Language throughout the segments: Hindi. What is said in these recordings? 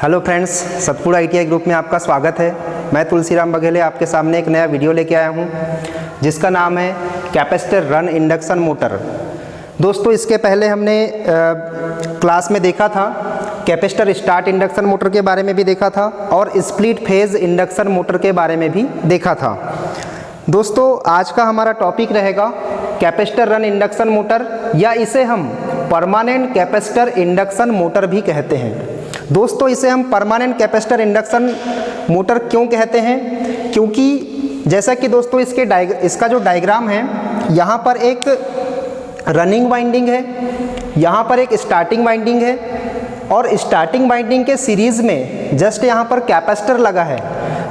Hello friends, Satpura ITI group में आपका स्वागत है। मैं तुलसीराम बघेले आपके सामने एक नया वीडियो लेके आया हूँ जिसका नाम है कैपेसिटर रन इंडक्शन मोटर। दोस्तों, इसके पहले हमने क्लास में देखा था कैपेसिटर स्टार्ट इंडक्शन मोटर के बारे में भी देखा था और स्प्लिट फेज इंडक्शन मोटर के बारे में भी देखा था। दोस्तों, आज का हमारा टॉपिक रहेगा कैपेसिटर रन इंडक्शन मोटर, या इसे हम परमानेंट कैपेसिटर इंडक्शन मोटर भी कहते हैं। दोस्तों, इसे हम परमानेंट कैपेसिटर इंडक्शन मोटर क्यों कहते हैं? क्योंकि जैसा कि दोस्तों इसका जो डायग्राम है, यहाँ पर एक रनिंग वाइंडिंग है, यहाँ पर एक स्टार्टिंग वाइंडिंग है और स्टार्टिंग वाइंडिंग के सीरीज़ में जस्ट यहाँ पर कैपेसिटर लगा है।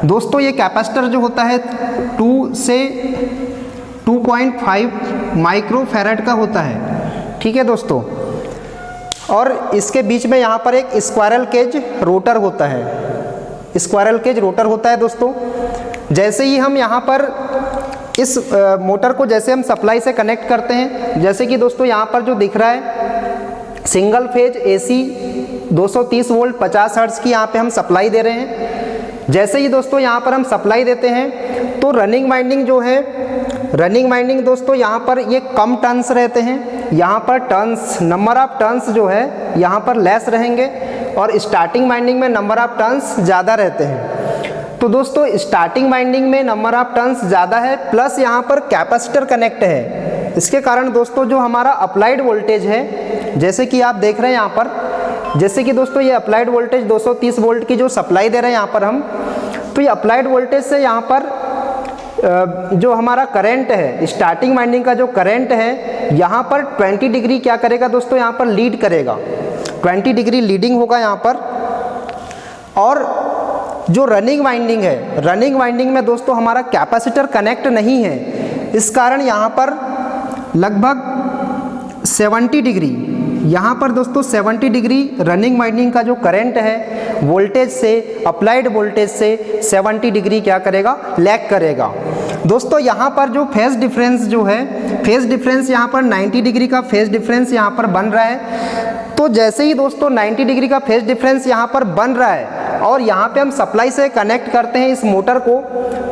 दोस्तों, ये कैपेसिटर जो होता है 2 से 2.5 माइक्रोफैराड का होता है। ठीक है दोस्तों, और इसके बीच में यहाँ पर एक स्क्वायरल केज रोटर होता है। स्क्वायरल केज रोटर होता है दोस्तों। जैसे ही हम यहाँ पर इस मोटर को जैसे हम सप्लाई से कनेक्ट करते हैं, जैसे कि दोस्तों यहाँ पर जो दिख रहा है single phase AC 230 volt 50 hertz की यहाँ पे हम सप्लाई दे रहे हैं। जैसे ही दोस्तों यहाँ पर हम सप्लाई देते हैं तो रनिंग वाइंडिंग जो है, रनिंग वाइंडिंग दोस्तों यहाँ पर ये कम टर्न्स रहते हैं, यहाँ पर टर्न्स नंबर ऑफ टर्न्स जो है यहाँ पर लेस रहेंगे और स्टार्टिंग वाइंडिंग में नंबर ऑफ टर्न्स ज़्यादा रहते हैं। तो दोस्तों, स्टार्टिंग वाइंडिंग में नंबर ऑफ टर्न्स ज़्यादा है, प्लस यहाँ पर कैपेसिटर कनेक्ट है। इसके कारण दोस्तों जो हमारा अप्लाइड वोल्टेज है, जैसे कि आप देख रहे हैं यहाँ पर, जैसे कि दोस्तों ये अप्लाइड वोल्टेज 230 वोल्ट की जो सप्लाई दे रहे हैं यहाँ पर हम, तो ये अप्लाइड वोल्टेज से यहाँ पर जो हमारा करंट है, स्टार्टिंग वाइंडिंग का जो करंट है यहाँ पर 20 डिग्री क्या करेगा दोस्तों, यहाँ पर लीड करेगा। 20 डिग्री लीडिंग होगा यहाँ पर। और जो रनिंग वाइंडिंग है, रनिंग वाइंडिंग में दोस्तों हमारा कैपेसिटर कनेक्ट नहीं है, इस कारण यहाँ पर लगभग 70 डिग्री, यहाँ पर दोस्तों 70 डिग्री रनिंग वाइंडिंग का जो करंट है वोल्टेज से, अप्लाइड वोल्टेज से 70 डिग्री क्या करेगा, लैग करेगा। दोस्तों यहाँ पर जो फेज डिफरेंस जो है, फेज डिफरेंस यहाँ पर 90 डिग्री का फेज डिफरेंस यहाँ पर बन रहा है। तो जैसे ही दोस्तों 90 डिग्री का फेज डिफरेंस यहाँ पर बन रहा है और यहाँ पे हम सप्लाई से कनेक्ट करते हैं इस मोटर को,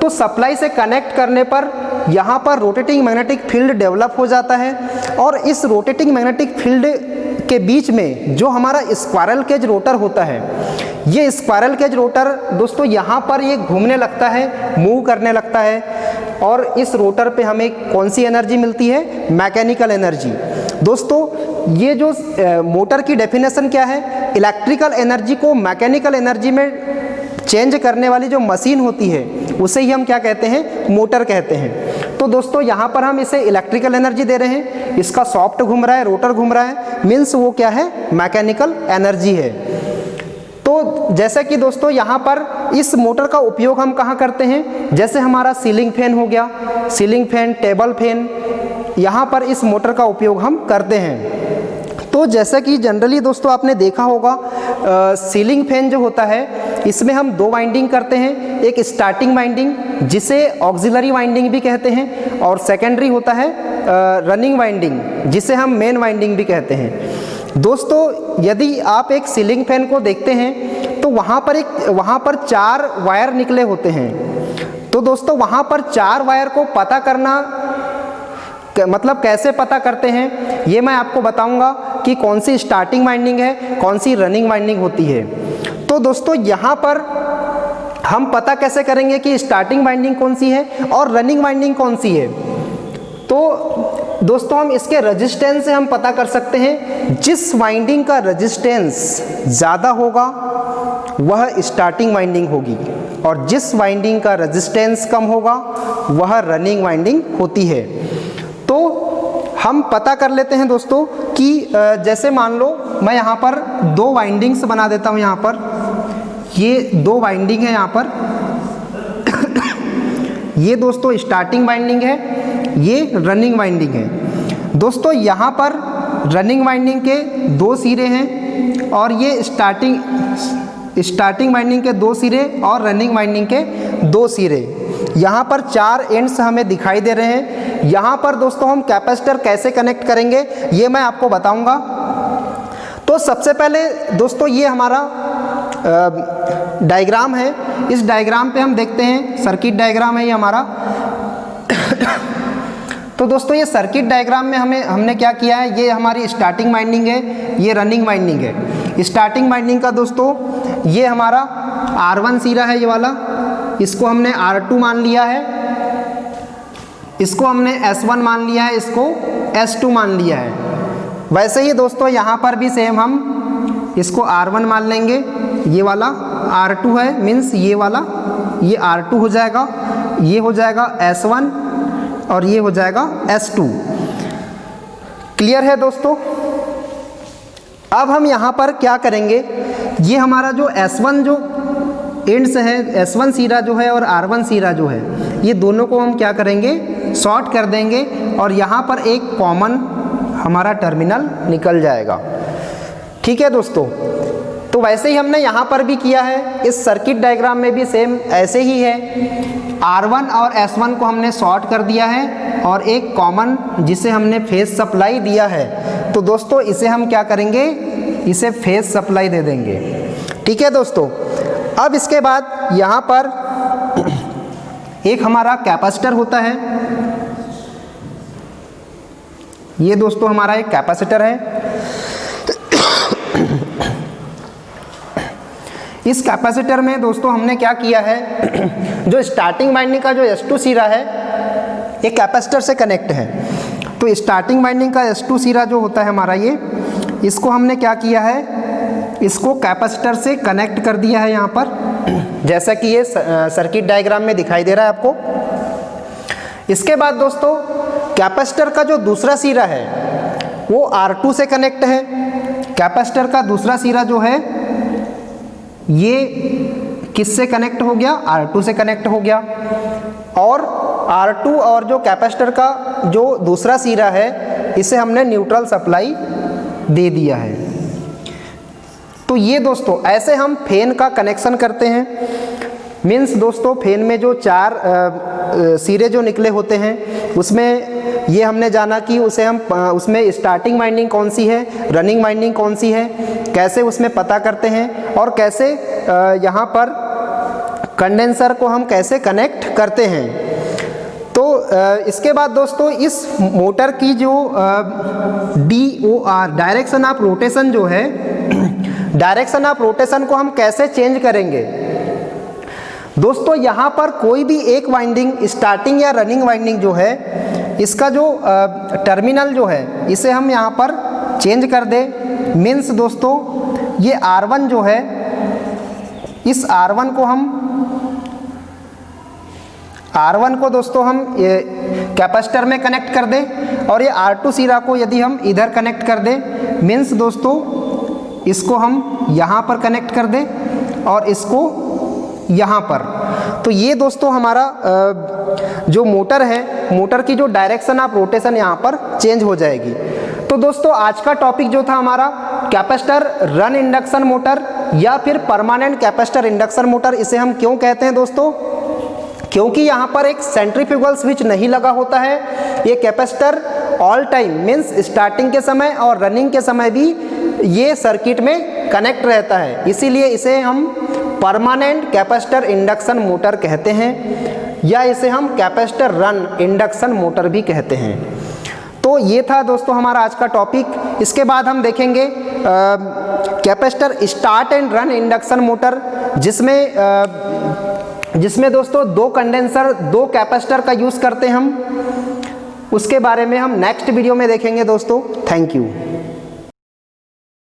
तो सप्लाई से कनेक्ट करने पर यहाँ पर रोटेटिंग मैग्नेटिक फील्ड डेवलप हो जाता है और इस रोटेटिंग मैग्नेटिक फील्ड के बीच में जो हमारा स्क्वायरल केज रोटर होता है, ये स्क्वायरल केज रोटर दोस्तों यहाँ पर ये घूमने लगता है, मूव करने लगता है और इस रोटर पे हमें कौन सी एनर्जी मिलती है, मैकेनिकल एनर्जी। दोस्तों, ये जो मोटर की डेफिनेशन क्या है, इलेक्ट्रिकल एनर्जी को मैकेनिकल एनर्जी में चेंज करने वाली जो मशीन होती है उसे ही हम क्या कहते हैं, मोटर कहते हैं। तो दोस्तों यहाँ पर हम इसे इलेक्ट्रिकल एनर्जी दे रहे हैं, इसका सॉफ्ट घूम रहा है, रोटर घूम रहा है, मीन्स वो क्या है, मैकेनिकल एनर्जी है। तो जैसे कि दोस्तों यहाँ पर इस मोटर का उपयोग हम कहाँ करते हैं, जैसे हमारा सीलिंग फैन हो गया, सीलिंग फैन, टेबल फैन, यहाँ पर इस मोटर का उपयोग हम करते हैं। तो जैसा कि जनरली दोस्तों आपने देखा होगा सीलिंग फैन जो होता है इसमें हम 2 वाइंडिंग करते हैं, एक स्टार्टिंग वाइंडिंग जिसे ऑक्सिलरी वाइंडिंग भी कहते हैं और सेकेंडरी होता है रनिंग वाइंडिंग जिसे हम मेन वाइंडिंग भी कहते हैं। दोस्तों, यदि आप एक सीलिंग फैन को देखते हैं तो वहाँ पर 4 वायर निकले होते हैं। तो दोस्तों वहाँ पर 4 वायर को पता करना, मतलब कैसे पता करते हैं, ये मैं आपको बताऊंगा कि कौन सी स्टार्टिंग वाइंडिंग है, कौन सी रनिंग वाइंडिंग होती है। तो दोस्तों यहाँ पर हम पता कैसे करेंगे कि स्टार्टिंग वाइंडिंग कौन सी है और रनिंग वाइंडिंग कौन सी है? तो दोस्तों हम इसके रेजिस्टेंस से हम पता कर सकते हैं। जिस वाइंडिंग का रेजिस्टेंस ज़्यादा होगा वह स्टार्टिंग वाइंडिंग होगी और जिस वाइंडिंग का रेजिस्टेंस कम होगा वह रनिंग वाइंडिंग होती है। तो हम पता कर लेते हैं दोस्तों कि जैसे मान लो मैं यहाँ पर 2 वाइंडिंग्स बना देता हूँ। यहाँ पर ये 2 वाइंडिंग है, यहाँ पर ये दोस्तों स्टार्टिंग वाइंडिंग है, ये रनिंग वाइंडिंग है। दोस्तों यहाँ पर रनिंग वाइंडिंग के 2 सिरे हैं और ये स्टार्टिंग वाइंडिंग के 2 सिरे और रनिंग वाइंडिंग के 2 सिरे। यहाँ पर 4 एंड्स हमें दिखाई दे रहे हैं। यहाँ पर दोस्तों हम कैपेसिटर कैसे कनेक्ट करेंगे ये मैं आपको बताऊंगा। तो सबसे पहले दोस्तों ये हमारा डायग्राम है, इस डायग्राम पे हम देखते हैं, सर्किट डायग्राम है ये हमारा। तो दोस्तों ये सर्किट डायग्राम में हमने क्या किया है, ये हमारी स्टार्टिंग वाइंडिंग है, ये रनिंग वाइंडिंग है। स्टार्टिंग वाइंडिंग का दोस्तों ये हमारा R1 सिरा है, ये वाला, इसको हमने R2 मान लिया है, इसको हमने S1 मान लिया है, इसको S2 मान लिया है। वैसे ही दोस्तों यहाँ पर भी सेम हम इसको R1 मान लेंगे, ये वाला R2 है, मीन्स ये वाला ये R2 हो जाएगा, ये हो जाएगा S1 और ये हो जाएगा S2। क्लियर है दोस्तों? अब हम यहाँ पर क्या करेंगे, ये हमारा जो S1 जो एंड से है, S1 सिरा जो है और R1 सिरा जो है, ये दोनों को हम क्या करेंगे, शॉर्ट कर देंगे और यहाँ पर एक कॉमन हमारा टर्मिनल निकल जाएगा। ठीक है दोस्तों, तो वैसे ही हमने यहाँ पर भी किया है, इस सर्किट डायग्राम में भी सेम ऐसे ही है। R1 और S1 को हमने शॉर्ट कर दिया है और एक कॉमन जिसे हमने फेज सप्लाई दिया है, तो दोस्तों इसे हम क्या करेंगे, इसे फेज सप्लाई दे देंगे। ठीक है दोस्तों, अब इसके बाद यहाँ पर एक हमारा कैपेसिटर होता है, ये दोस्तों हमारा एक कैपेसिटर है। इस कैपेसिटर में दोस्तों हमने क्या किया है, जो स्टार्टिंग वाइंडिंग का जो S2 सिरा है एक कैपेसिटर से कनेक्ट है, तो स्टार्टिंग वाइंडिंग का S2 सिरा जो होता है हमारा ये, इसको हमने क्या किया है, इसको कैपेसिटर से कनेक्ट कर दिया है यहाँ पर, जैसा कि ये सर्किट डायग्राम में दिखाई दे रहा है आपको। इसके बाद दोस्तों कैपेसिटर का जो दूसरा सिरा है वो R2 से कनेक्ट है। कैपेसिटर का दूसरा सिरा जो है ये किससे कनेक्ट हो गया, R2 से कनेक्ट हो गया, और R2 और जो कैपेसिटर का जो दूसरा सिरा है इसे हमने न्यूट्रल सप्लाई दे दिया है। तो ये दोस्तों ऐसे हम फैन का कनेक्शन करते हैं। मीन्स दोस्तों फैन में जो चार सिरे जो निकले होते हैं उसमें ये हमने जाना कि उसे हम उसमें स्टार्टिंग वाइंडिंग कौन सी है, रनिंग वाइंडिंग कौन सी है, कैसे उसमें पता करते हैं और कैसे यहाँ पर कंडेंसर को हम कैसे कनेक्ट करते हैं। तो इसके बाद दोस्तों इस मोटर की जो DOR डायरेक्शन ऑफ रोटेशन जो है, डायरेक्शन ऑफ रोटेशन को हम कैसे चेंज करेंगे। दोस्तों यहाँ पर कोई भी एक वाइंडिंग स्टार्टिंग या रनिंग वाइंडिंग जो है, इसका जो टर्मिनल जो है इसे हम यहाँ पर चेंज कर दें। मीन्स दोस्तों ये R1 जो है, इस R1 को दोस्तों हम ये कैपेसिटर में कनेक्ट कर दें और ये R2 सिरा को यदि हम इधर कनेक्ट कर दें, मीन्स दोस्तों इसको हम यहाँ पर कनेक्ट कर दें और इसको यहाँ पर, तो ये दोस्तों हमारा जो मोटर है, मोटर की जो डायरेक्शन ऑफ रोटेशन यहाँ पर चेंज हो जाएगी। तो दोस्तों आज का टॉपिक जो था हमारा कैपेसिटर रन इंडक्शन मोटर या फिर परमानेंट कैपेसिटर इंडक्शन मोटर, इसे हम क्यों कहते हैं दोस्तों, क्योंकि यहाँ पर एक सेंट्रीफ्यूगल स्विच नहीं लगा होता है। ये capacitor all time means starting के समय और रनिंग के समय भी ये सर्किट में कनेक्ट रहता है, इसीलिए इसे हम परमानेंट कैपेसिटर इंडक्शन मोटर कहते हैं या इसे हम कैपेसिटर रन इंडक्शन मोटर भी कहते हैं। तो ये था दोस्तों हमारा आज का टॉपिक। इसके बाद हम देखेंगे capacitor start and run induction motor, जिसमें दोस्तों दो कंडेंसर दो कैपेसिटर का यूज़ करते हैं हम, उसके बारे में हम नेक्स्ट वीडियो में देखेंगे दोस्तों। Thank you.